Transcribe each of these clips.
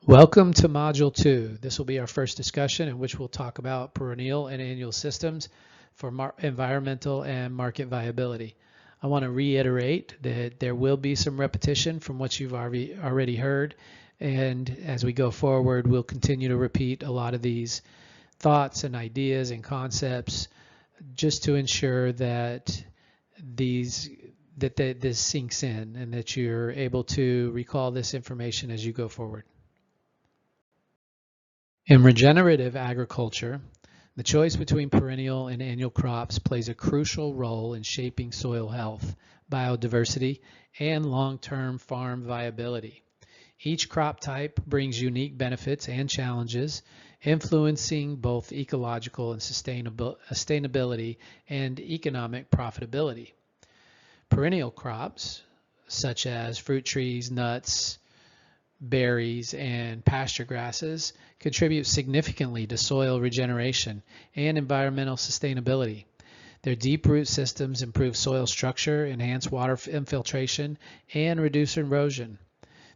Welcome to Module 2. This will be our first discussion in which we'll talk about perennial and annual systems for environmental and market viability. I want to reiterate that there will be some repetition from what you've already heard, and as we go forward, we'll continue to repeat a lot of these thoughts and ideas and concepts just to ensure that this sinks in and that you're able to recall this information as you go forward. In regenerative agriculture, the choice between perennial and annual crops plays a crucial role in shaping soil health, biodiversity, and long-term farm viability. Each crop type brings unique benefits and challenges, influencing both ecological and sustainability and economic profitability. Perennial crops, such as fruit trees, nuts, berries, and pasture grasses, contribute significantly to soil regeneration and environmental sustainability. Their deep root systems improve soil structure, enhance water infiltration, and reduce erosion.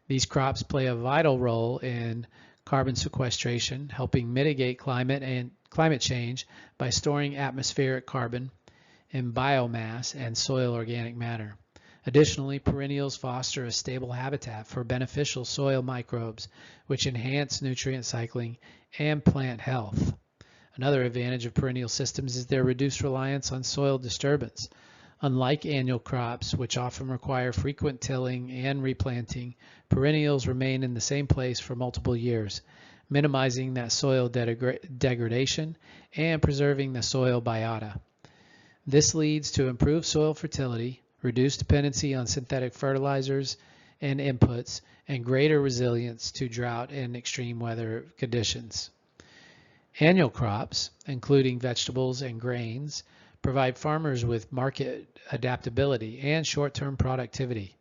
These crops play a vital role in carbon sequestration, helping mitigate climate change by storing atmospheric carbon in biomass and soil organic matter. Additionally, perennials foster a stable habitat for beneficial soil microbes, which enhance nutrient cycling and plant health. Another advantage of perennial systems is their reduced reliance on soil disturbance. Unlike annual crops, which often require frequent tilling and replanting, perennials remain in the same place for multiple years, minimizing that soil degradation and preserving the soil biota. This leads to improved soil fertility, reduced dependency on synthetic fertilizers and inputs, and greater resilience to drought and extreme weather conditions. Annual crops, including vegetables and grains, provide farmers with market adaptability and short-term productivity.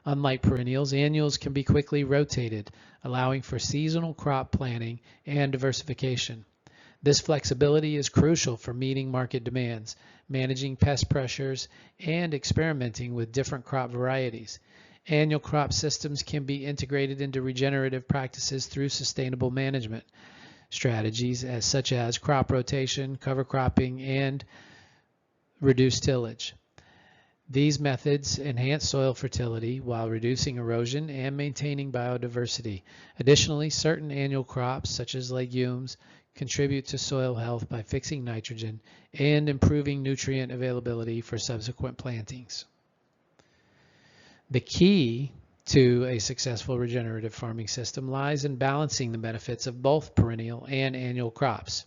Unlike perennials, annuals can be quickly rotated, allowing for seasonal crop planting and diversification. This flexibility is crucial for meeting market demands, managing pest pressures, and experimenting with different crop varieties. Annual crop systems can be integrated into regenerative practices through sustainable management strategies such as crop rotation, cover cropping, and reduced tillage. These methods enhance soil fertility while reducing erosion and maintaining biodiversity. Additionally, certain annual crops, such as legumes, contribute to soil health by fixing nitrogen and improving nutrient availability for subsequent plantings. The key to a successful regenerative farming system lies in balancing the benefits of both perennial and annual crops.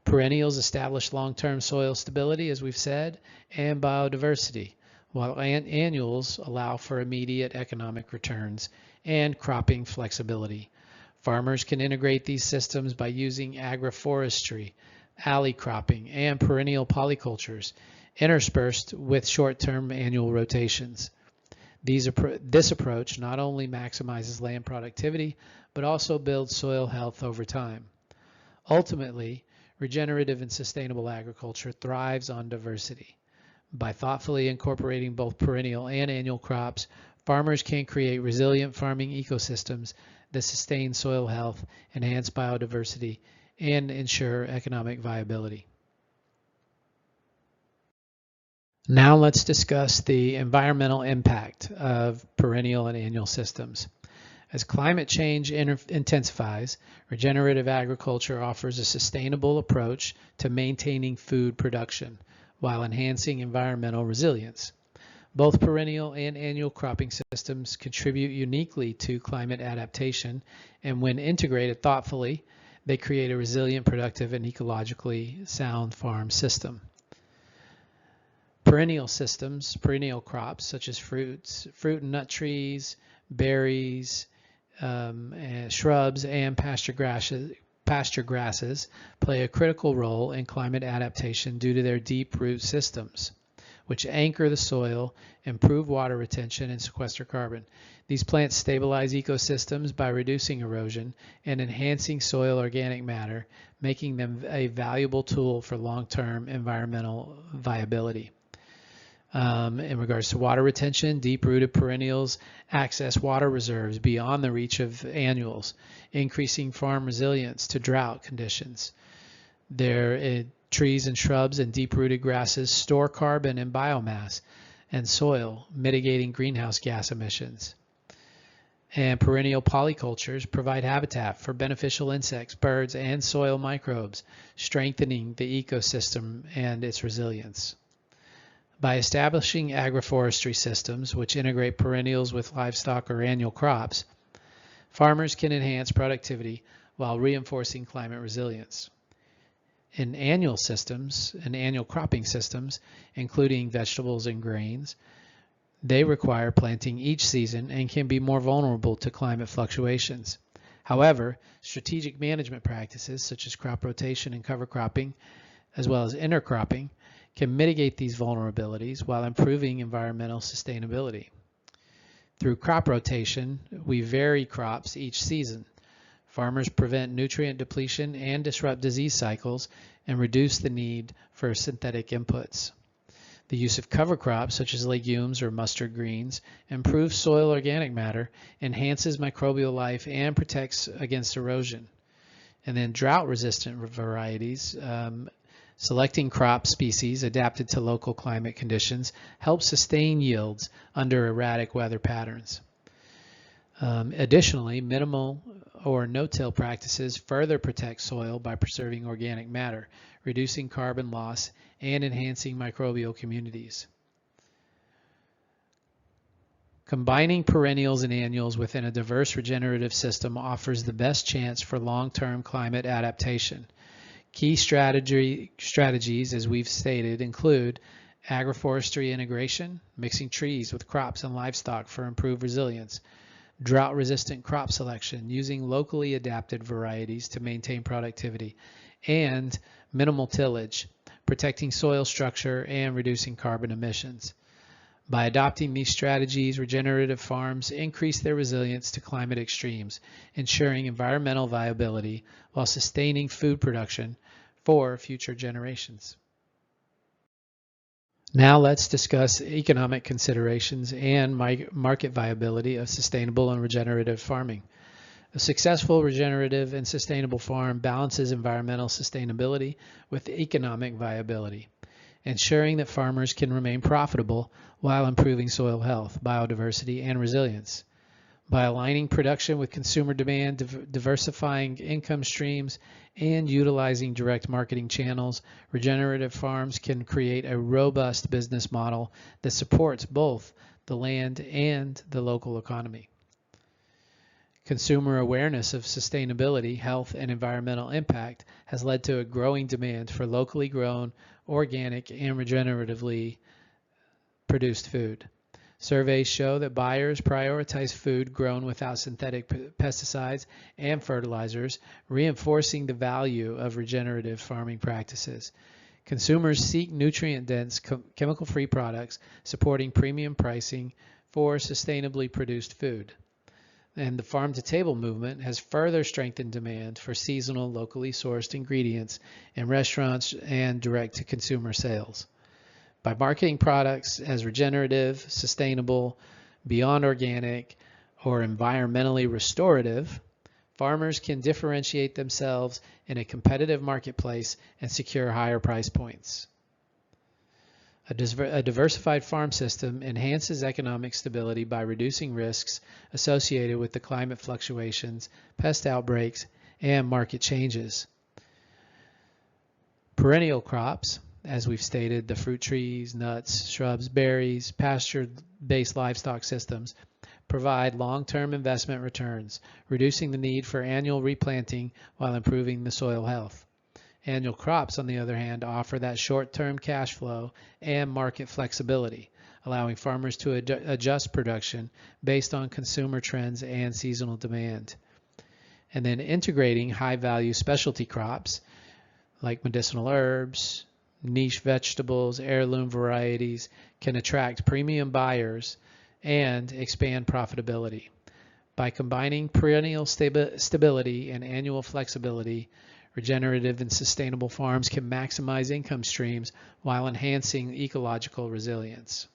Perennials establish long-term soil stability, as we've said, and biodiversity, while annuals allow for immediate economic returns and cropping flexibility. Farmers can integrate these systems by using agroforestry, alley cropping, and perennial polycultures, interspersed with short-term annual rotations. This approach not only maximizes land productivity, but also builds soil health over time. Ultimately, regenerative and sustainable agriculture thrives on diversity. By thoughtfully incorporating both perennial and annual crops, farmers can create resilient farming ecosystems that sustain soil health, enhance biodiversity, and ensure economic viability. Now let's discuss the environmental impact of perennial and annual systems. As climate change intensifies, regenerative agriculture offers a sustainable approach to maintaining food production while enhancing environmental resilience. Both perennial and annual cropping systems contribute uniquely to climate adaptation, and when integrated thoughtfully, they create a resilient, productive, and ecologically sound farm system. Perennial systems, perennial crops such as fruit and nut trees, berries, shrubs, and pasture grasses play a critical role in climate adaptation due to their deep root systems, which anchor the soil, improve water retention, and sequester carbon. These plants stabilize ecosystems by reducing erosion and enhancing soil organic matter, making them a valuable tool for long-term environmental viability. In regards to water retention, deep-rooted perennials access water reserves beyond the reach of annuals, increasing farm resilience to drought conditions. Their trees and shrubs and deep-rooted grasses store carbon and biomass and soil, mitigating greenhouse gas emissions. And perennial polycultures provide habitat for beneficial insects, birds, and soil microbes, strengthening the ecosystem and its resilience. By establishing agroforestry systems, which integrate perennials with livestock or annual crops, farmers can enhance productivity while reinforcing climate resilience. In annual systems and annual cropping systems, including vegetables and grains, they require planting each season and can be more vulnerable to climate fluctuations. However, strategic management practices such as crop rotation and cover cropping, as well as intercropping, can mitigate these vulnerabilities while improving environmental sustainability. Through crop rotation, we vary crops each season. Farmers prevent nutrient depletion and disrupt disease cycles and reduce the need for synthetic inputs. The use of cover crops, such as legumes or mustard greens, improves soil organic matter, enhances microbial life, and protects against erosion. And then drought-resistant varieties, selecting crop species adapted to local climate conditions, help sustain yields under erratic weather patterns. Additionally, minimal or no-till practices further protect soil by preserving organic matter, reducing carbon loss, and enhancing microbial communities. Combining perennials and annuals within a diverse regenerative system offers the best chance for long-term climate adaptation. Key strategies, as we've stated, include agroforestry integration, mixing trees with crops and livestock for improved resilience, drought-resistant crop selection, using locally adapted varieties to maintain productivity, and minimal tillage, protecting soil structure and reducing carbon emissions. By adopting these strategies, regenerative farms increase their resilience to climate extremes, ensuring environmental viability while sustaining food production for future generations. Now let's discuss economic considerations and market viability of sustainable and regenerative farming. A successful regenerative and sustainable farm balances environmental sustainability with economic viability, ensuring that farmers can remain profitable while improving soil health, biodiversity, and resilience. By aligning production with consumer demand, diversifying income streams, and utilizing direct marketing channels, regenerative farms can create a robust business model that supports both the land and the local economy. Consumer awareness of sustainability, health, and environmental impact has led to a growing demand for locally grown, organic, and regeneratively produced food. Surveys show that buyers prioritize food grown without synthetic pesticides and fertilizers, reinforcing the value of regenerative farming practices. Consumers seek nutrient-dense, chemical-free products, supporting premium pricing for sustainably produced food. And the farm-to-table movement has further strengthened demand for seasonal, locally sourced ingredients in restaurants and direct-to-consumer sales. By marketing products as regenerative, sustainable, beyond organic, or environmentally restorative, farmers can differentiate themselves in a competitive marketplace and secure higher price points. A diversified farm system enhances economic stability by reducing risks associated with the climate fluctuations, pest outbreaks, and market changes. Perennial crops, as we've stated, the fruit trees, nuts, shrubs, berries, pasture-based livestock systems, provide long-term investment returns, reducing the need for annual replanting while improving the soil health. Annual crops, on the other hand, offer that short-term cash flow and market flexibility, allowing farmers to adjust production based on consumer trends and seasonal demand. And then integrating high-value specialty crops like medicinal herbs, niche vegetables, heirloom varieties can attract premium buyers and expand profitability. By combining perennial stability and annual flexibility, Regenerative and sustainable farms can maximize income streams while enhancing ecological resilience.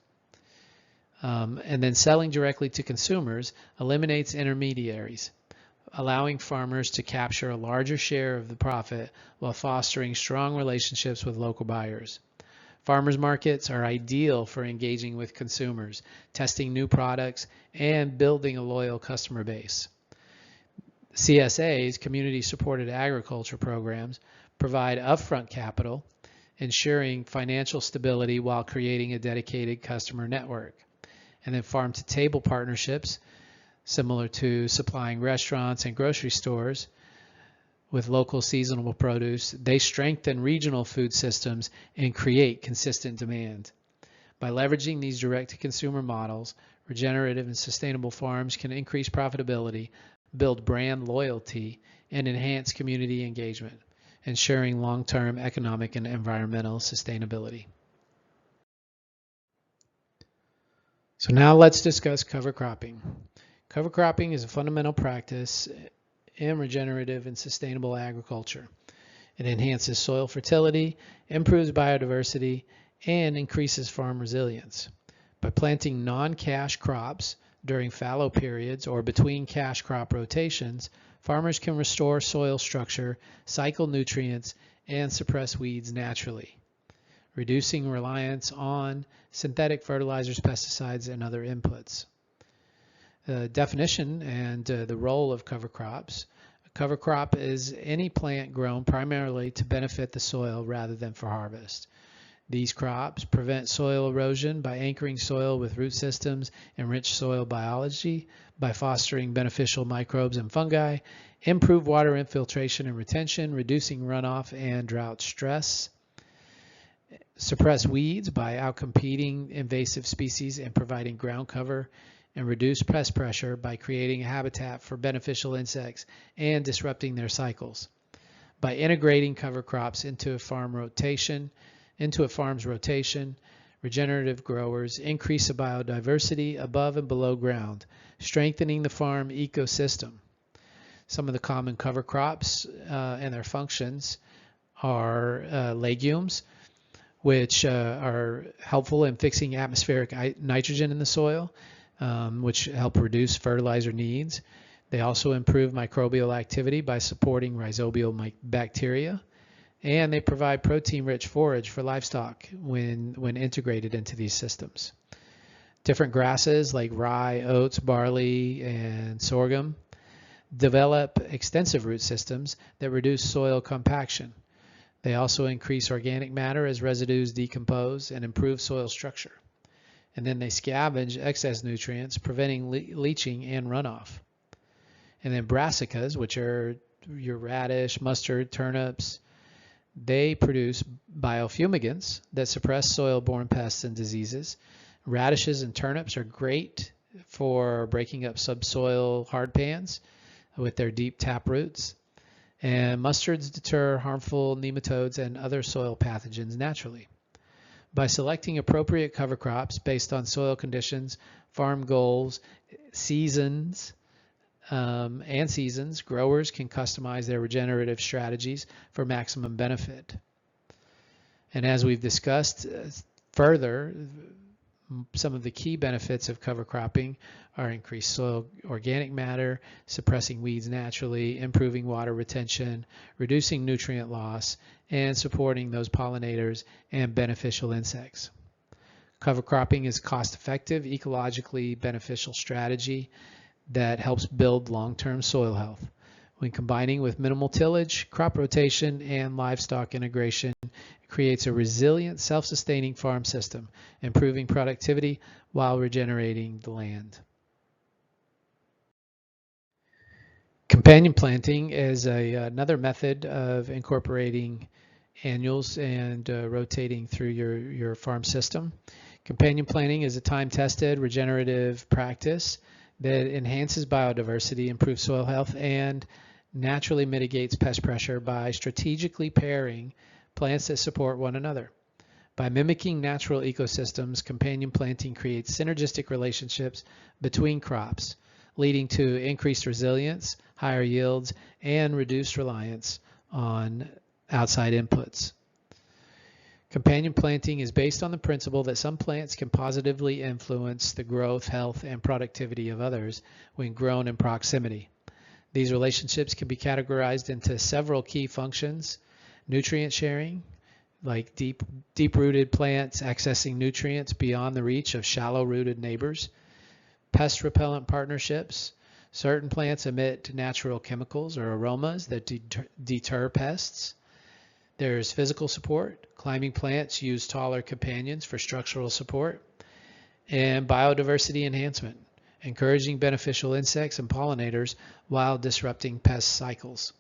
And then selling directly to consumers eliminates intermediaries, allowing farmers to capture a larger share of the profit while fostering strong relationships with local buyers. Farmers markets are ideal for engaging with consumers, testing new products, and building a loyal customer base. CSAs, community-supported agriculture programs, provide upfront capital, ensuring financial stability while creating a dedicated customer network. And then farm-to-table partnerships, similar to supplying restaurants and grocery stores with local seasonal produce, they strengthen regional food systems and create consistent demand. By leveraging these direct-to-consumer models, regenerative and sustainable farms can increase profitability, build brand loyalty, and enhance community engagement, ensuring long-term economic and environmental sustainability. So now let's discuss cover cropping. Cover cropping is a fundamental practice in regenerative and sustainable agriculture. It enhances soil fertility, improves biodiversity, and increases farm resilience. By planting non-cash crops during fallow periods or between cash crop rotations, farmers can restore soil structure, cycle nutrients, and suppress weeds naturally, reducing reliance on synthetic fertilizers, pesticides, and other inputs. The definition and the role of cover crops. A cover crop is any plant grown primarily to benefit the soil rather than for harvest. These crops prevent soil erosion by anchoring soil with root systems, enrich soil biology by fostering beneficial microbes and fungi, improve water infiltration and retention, reducing runoff and drought stress, suppress weeds by outcompeting invasive species and providing ground cover, and reduce pest pressure by creating a habitat for beneficial insects and disrupting their cycles. By integrating cover crops into a farm's rotation, regenerative growers increase the biodiversity above and below ground, strengthening the farm ecosystem. Some of the common cover crops and their functions are legumes, which are helpful in fixing atmospheric nitrogen in the soil, which help reduce fertilizer needs. They also improve microbial activity by supporting rhizobial bacteria, and they provide protein-rich forage for livestock when integrated into these systems. Different grasses like rye, oats, barley, and sorghum develop extensive root systems that reduce soil compaction. They also increase organic matter as residues decompose and improve soil structure. And then they scavenge excess nutrients, preventing leaching and runoff. And then brassicas, which are your radish, mustard, turnips, they produce biofumigants that suppress soil-borne pests and diseases. Radishes and turnips are great for breaking up subsoil hardpans with their deep tap roots. And mustards deter harmful nematodes and other soil pathogens naturally. By selecting appropriate cover crops based on soil conditions, farm goals, seasons, growers can customize their regenerative strategies for maximum benefit. And as we've discussed further, some of the key benefits of cover cropping are increased soil organic matter, suppressing weeds naturally, improving water retention, reducing nutrient loss, and supporting those pollinators and beneficial insects. Cover cropping is a cost-effective, ecologically beneficial strategy that helps build long-term soil health. When combining with minimal tillage, crop rotation, and livestock integration, it creates a resilient, self-sustaining farm system, improving productivity while regenerating the land. Companion planting is another method of incorporating annuals and rotating through your farm system. Companion planting is a time-tested regenerative practice that enhances biodiversity, improves soil health, and naturally mitigates pest pressure by strategically pairing plants that support one another. By mimicking natural ecosystems, companion planting creates synergistic relationships between crops, leading to increased resilience, higher yields, and reduced reliance on outside inputs. Companion planting is based on the principle that some plants can positively influence the growth, health, and productivity of others when grown in proximity. These relationships can be categorized into several key functions: nutrient sharing, like deep-rooted plants accessing nutrients beyond the reach of shallow-rooted neighbors; pest repellent partnerships. Certain plants emit natural chemicals or aromas that deter pests. There's physical support. Climbing plants use taller companions for structural support. And biodiversity enhancement, encouraging beneficial insects and pollinators while disrupting pest cycles.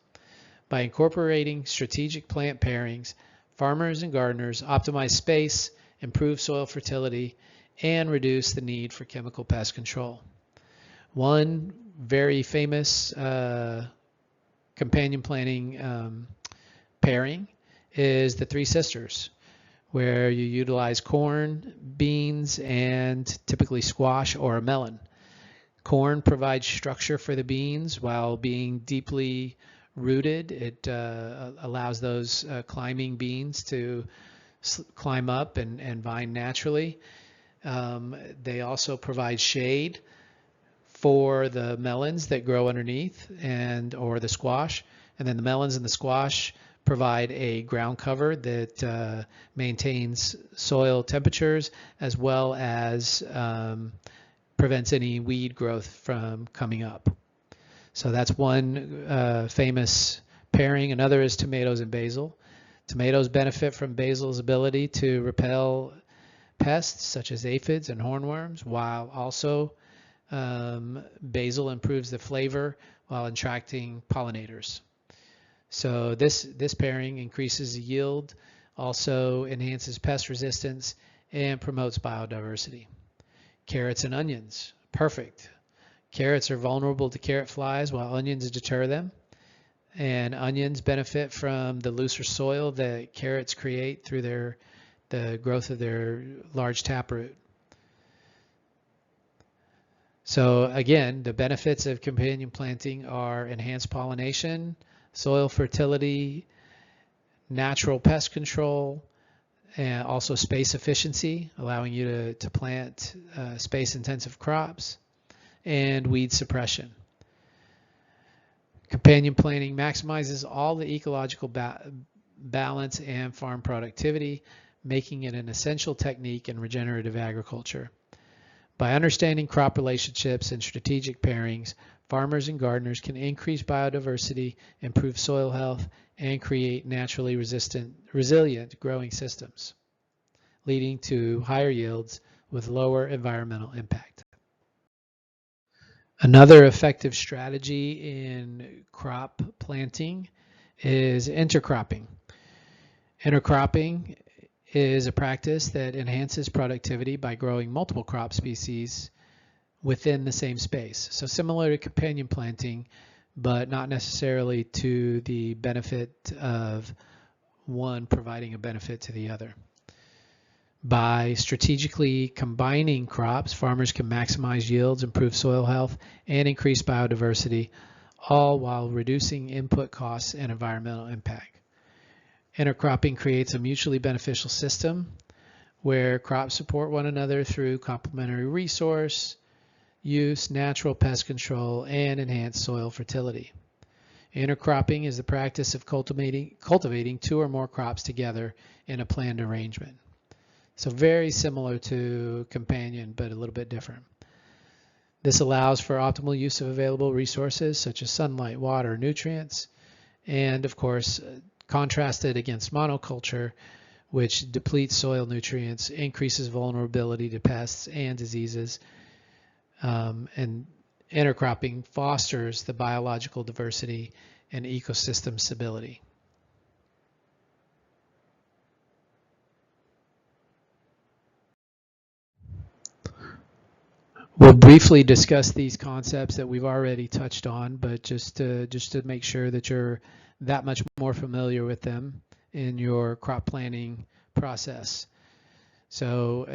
By incorporating strategic plant pairings, farmers and gardeners optimize space, improve soil fertility, and reduce the need for chemical pest control. One very famous companion planting pairing is the Three Sisters, where you utilize corn, beans, and typically squash or a melon. Corn provides structure for the beans while being deeply rooted. It allows those climbing beans to climb up and vine naturally. They also provide shade for the melons that grow underneath or the squash. And then the melons and the squash provide a ground cover that maintains soil temperatures as well as prevents any weed growth from coming up. So that's one famous pairing. Another is tomatoes and basil. Tomatoes benefit from basil's ability to repel pests such as aphids and hornworms, while also basil improves the flavor while attracting pollinators. So this pairing increases the yield, also enhances pest resistance, and promotes biodiversity. Carrots and onions, perfect. Carrots are vulnerable to carrot flies while onions deter them. And onions benefit from the looser soil that carrots create through the growth of their large taproot. So again, the benefits of companion planting are enhanced pollination, soil fertility, natural pest control, and also space efficiency, allowing you to plant space-intensive crops, and weed suppression. Companion planting maximizes all the ecological balance and farm productivity, making it an essential technique in regenerative agriculture. By understanding crop relationships and strategic pairings, farmers and gardeners can increase biodiversity, improve soil health, and create naturally resilient growing systems, leading to higher yields with lower environmental impact. Another effective strategy in crop planting is intercropping. Intercropping is a practice that enhances productivity by growing multiple crop species within the same space. So similar to companion planting, but not necessarily to the benefit of one providing a benefit to the other. By strategically combining crops, farmers can maximize yields, improve soil health, and increase biodiversity, all while reducing input costs and environmental impact. Intercropping creates a mutually beneficial system where crops support one another through complementary resource use, natural pest control, and enhanced soil fertility. Intercropping is the practice of cultivating two or more crops together in a planned arrangement. So very similar to companion, but a little bit different. This allows for optimal use of available resources such as sunlight, water, nutrients, and of course, contrasted against monoculture, which depletes soil nutrients, increases vulnerability to pests and diseases, and intercropping fosters the biological diversity and ecosystem stability. We'll briefly discuss these concepts that we've already touched on, but just to make sure that you're that much more familiar with them in your crop planting process. So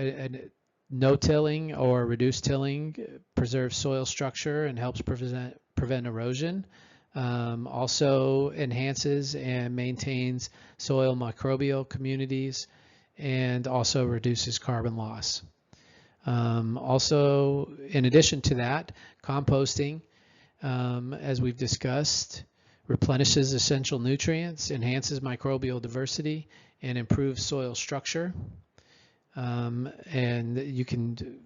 no-tilling or reduced tilling preserves soil structure and helps prevent erosion Also enhances and maintains soil microbial communities and also reduces carbon loss. Also, in addition to that, composting, as we've discussed, replenishes essential nutrients, enhances microbial diversity, and improves soil structure. And you can,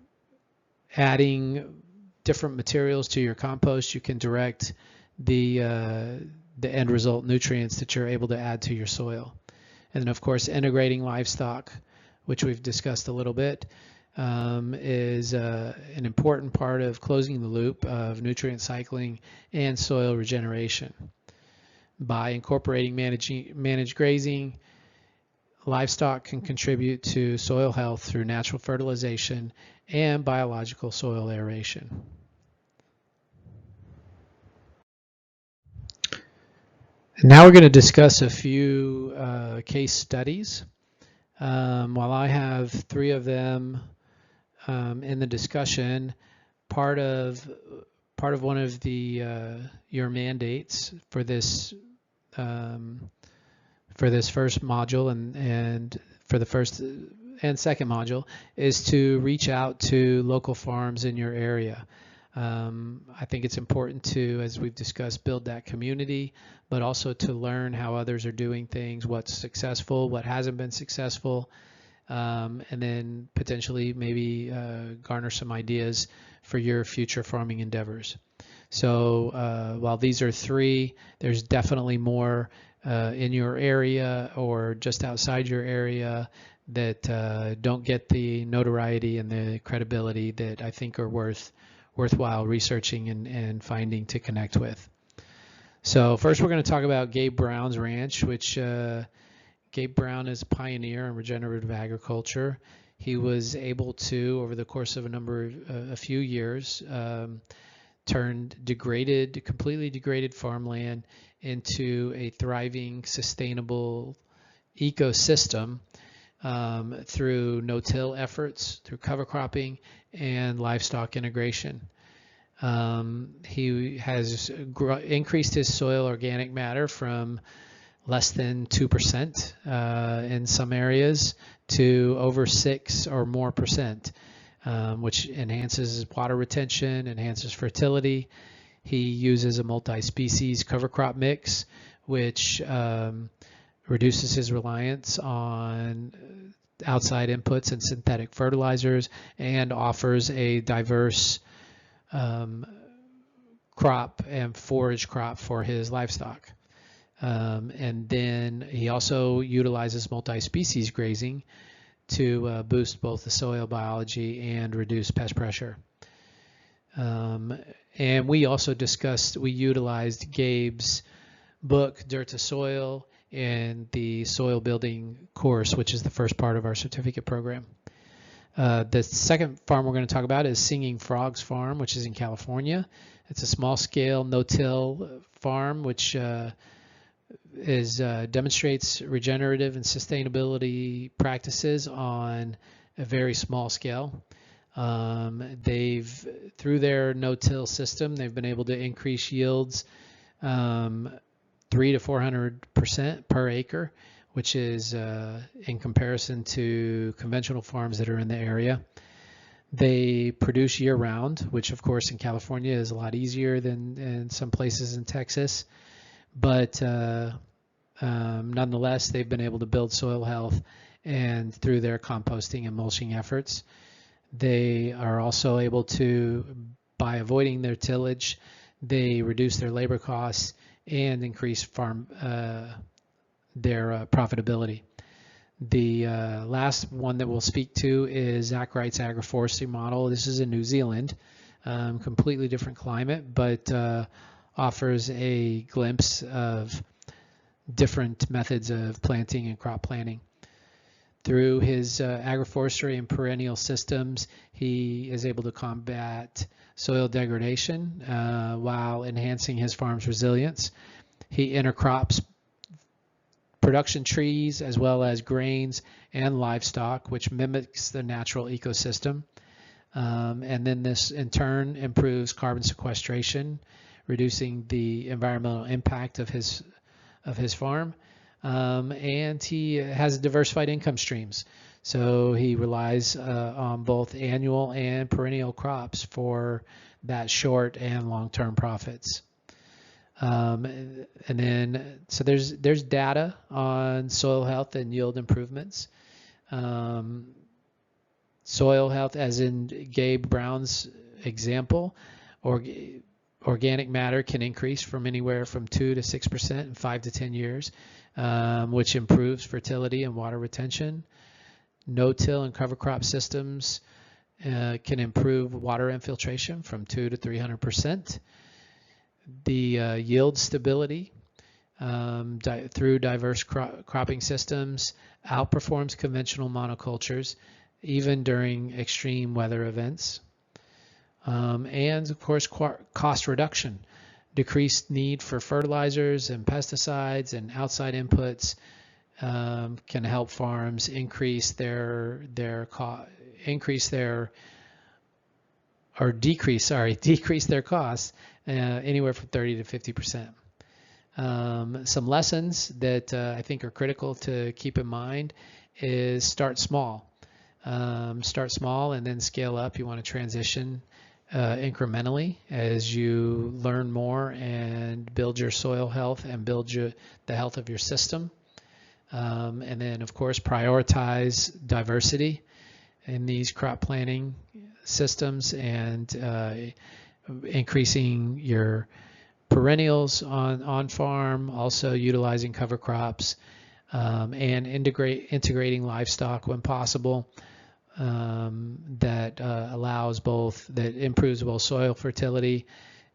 adding different materials to your compost, you can direct the end result nutrients that you're able to add to your soil. And then, of course, integrating livestock, which we've discussed a little bit, is an important part of closing the loop of nutrient cycling and soil regeneration. By incorporating managed grazing, livestock can contribute to soil health through natural fertilization and biological soil aeration. And now we're going to discuss a few case studies. While I have 3 of them in the discussion, part of one of the your mandates for this first module and for the first and second module is to reach out to local farms in your area. I think it's important to, as we've discussed, build that community, but also to learn how others are doing things, what's successful, what hasn't been successful, and then potentially maybe garner some ideas for your future farming endeavors. So while these are 3, there's definitely more in your area or just outside your area that don't get the notoriety and the credibility that I think are worthwhile researching and finding to connect with. So first we're going to talk about Gabe Brown's ranch, which Gabe Brown is a pioneer in regenerative agriculture. He was able to, over the course of a few years, turned completely degraded farmland into a thriving, sustainable ecosystem through no-till efforts, through cover cropping, and livestock integration. He has increased his soil organic matter from less than 2% in some areas to over 6 or more percent, which enhances water retention, enhances fertility. He uses a multi-species cover crop mix, which reduces his reliance on outside inputs and synthetic fertilizers, and offers a diverse crop and forage crop for his livestock. And then he also utilizes multi-species grazing to boost both the soil biology and reduce pest pressure. And we also we utilized Gabe's book, Dirt to Soil, in the soil building course, which is the first part of our certificate program. The second farm we're going to talk about is Singing Frogs Farm, which is in California. It's a small-scale no-till farm, which demonstrates regenerative and sustainability practices on a very small scale. Through their no-till system, they've been able to increase yields 300 to 400% per acre, which is in comparison to conventional farms that are in the area. They produce year-round, which of course in California is a lot easier than in some places in Texas. But nonetheless, they've been able to build soil health, and through their composting and mulching efforts, they are also able to, by avoiding their tillage, they reduce their labor costs and increase their profitability. The last one that we'll speak to is Zach Wright's agroforestry model. This is in New Zealand, completely different climate, but offers a glimpse of different methods of planting and crop planting. Through his agroforestry and perennial systems, he is able to combat soil degradation while enhancing his farm's resilience. He intercrops production trees as well as grains and livestock, which mimics the natural ecosystem. And then this in turn improves carbon sequestration, reducing the environmental impact of his farm. And he has diversified income streams. So he relies on both annual and perennial crops for that short and long-term profits. And then, so there's data on soil health and yield improvements. Soil health, as in Gabe Brown's example, organic matter can increase from anywhere from 2 to 6% in 5 to 10 years, which improves fertility and water retention. No-till and cover crop systems can improve water infiltration from 2 to 300%. The yield stability through diverse cropping systems outperforms conventional monocultures, even during extreme weather events. And of course, cost reduction. Decreased need for fertilizers and pesticides and outside inputs can help farms decrease their costs anywhere from 30 to 50%. Some lessons that I think are critical to keep in mind is start small. Start small and then scale up. You want to transition incrementally as you learn more and build your soil health and build the health of your system. And then, of course, prioritize diversity in these crop planting systems and increasing your perennials on farm, also utilizing cover crops, and integrating livestock when possible. That improves both soil fertility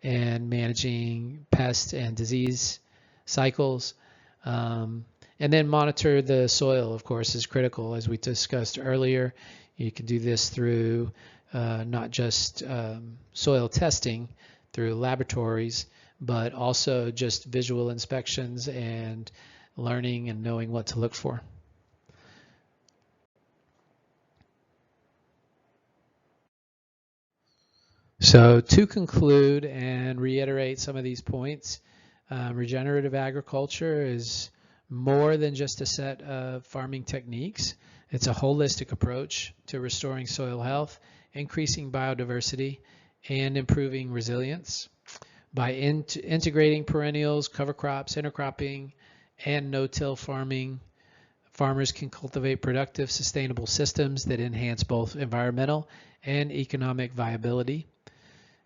and managing pest and disease cycles. And then monitor the soil, of course, is critical. As we discussed earlier, you can do this through not just soil testing through laboratories, but also just visual inspections and learning and knowing what to look for. So to conclude and reiterate some of these points, regenerative agriculture is more than just a set of farming techniques. It's a holistic approach to restoring soil health, increasing biodiversity, and improving resilience. By integrating perennials, cover crops, intercropping, and no-till farming, farmers can cultivate productive, sustainable systems that enhance both environmental and economic viability.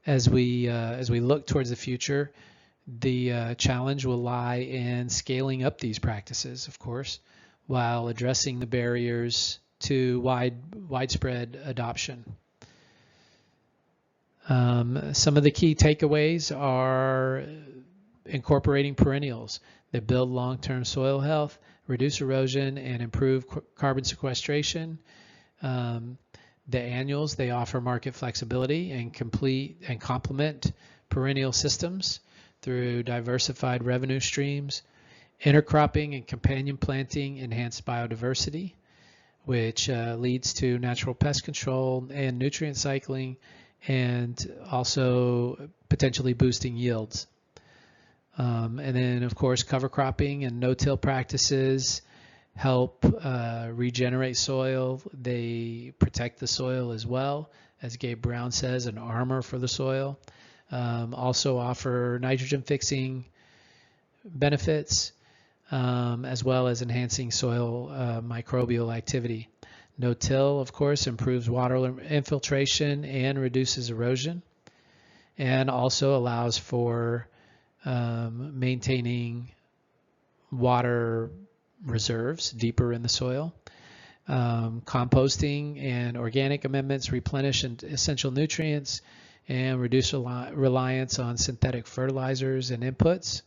As we look towards the future, the challenge will lie in scaling up these practices, of course, while addressing the barriers to widespread adoption. Some of the key takeaways are incorporating perennials that build long-term soil health, reduce erosion, and improve carbon sequestration. The annuals, they offer market flexibility and complement perennial systems through diversified revenue streams. Intercropping and companion planting enhance biodiversity, which leads to natural pest control and nutrient cycling, and also potentially boosting yields. And then, of course, cover cropping and no-till practices help regenerate soil. They protect the soil as well, as Gabe Brown says, an armor for the soil. Also offer nitrogen fixing benefits, as well as enhancing soil microbial activity. No-till, of course, improves water infiltration and reduces erosion, and also allows for maintaining water reserves deeper in the soil. Composting and organic amendments replenish essential nutrients and reduce reliance on synthetic fertilizers and inputs.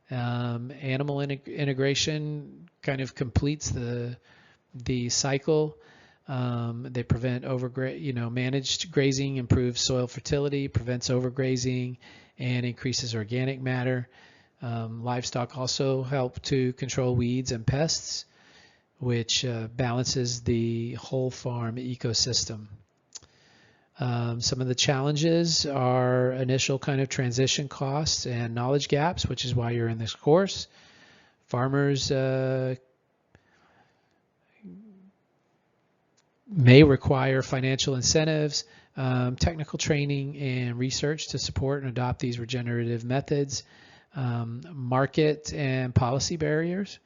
Animal integration kind of completes the cycle. They prevent managed grazing improves soil fertility, prevents overgrazing, and increases organic matter. Livestock also help to control weeds and pests, which balances the whole farm ecosystem. Some of the challenges are initial kind of transition costs and knowledge gaps, which is why you're in this course. Farmers may require financial incentives, technical training, and research to support and adopt these regenerative methods. Market and policy barriers.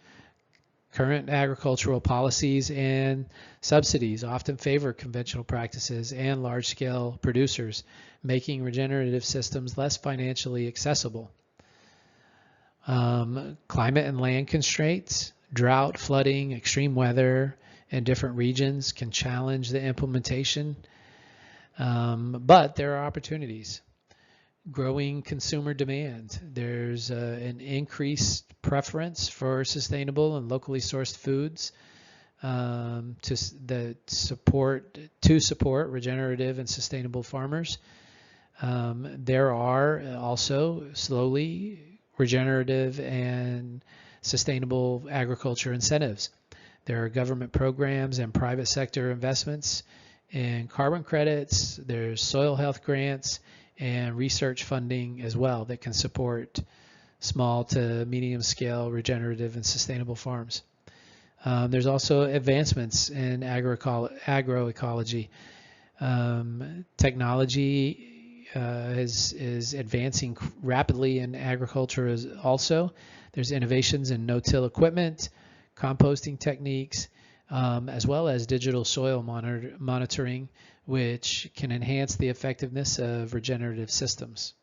Current agricultural policies and subsidies often favor conventional practices and large-scale producers, making regenerative systems less financially accessible. Climate and land constraints, drought, flooding, extreme weather in different regions can challenge the implementation, but there are opportunities. Growing consumer demand. There's an increased preference for sustainable and locally sourced foods to support regenerative and sustainable farmers. There are also slowly regenerative and sustainable agriculture incentives. There are government programs and private sector investments in carbon credits. There's soil health grants and research funding as well that can support small to medium scale regenerative and sustainable farms. There's also advancements in agroecology. Technology is advancing rapidly in agriculture also. There's innovations in no-till equipment, composting techniques, as well as digital soil monitoring, which can enhance the effectiveness of regenerative systems.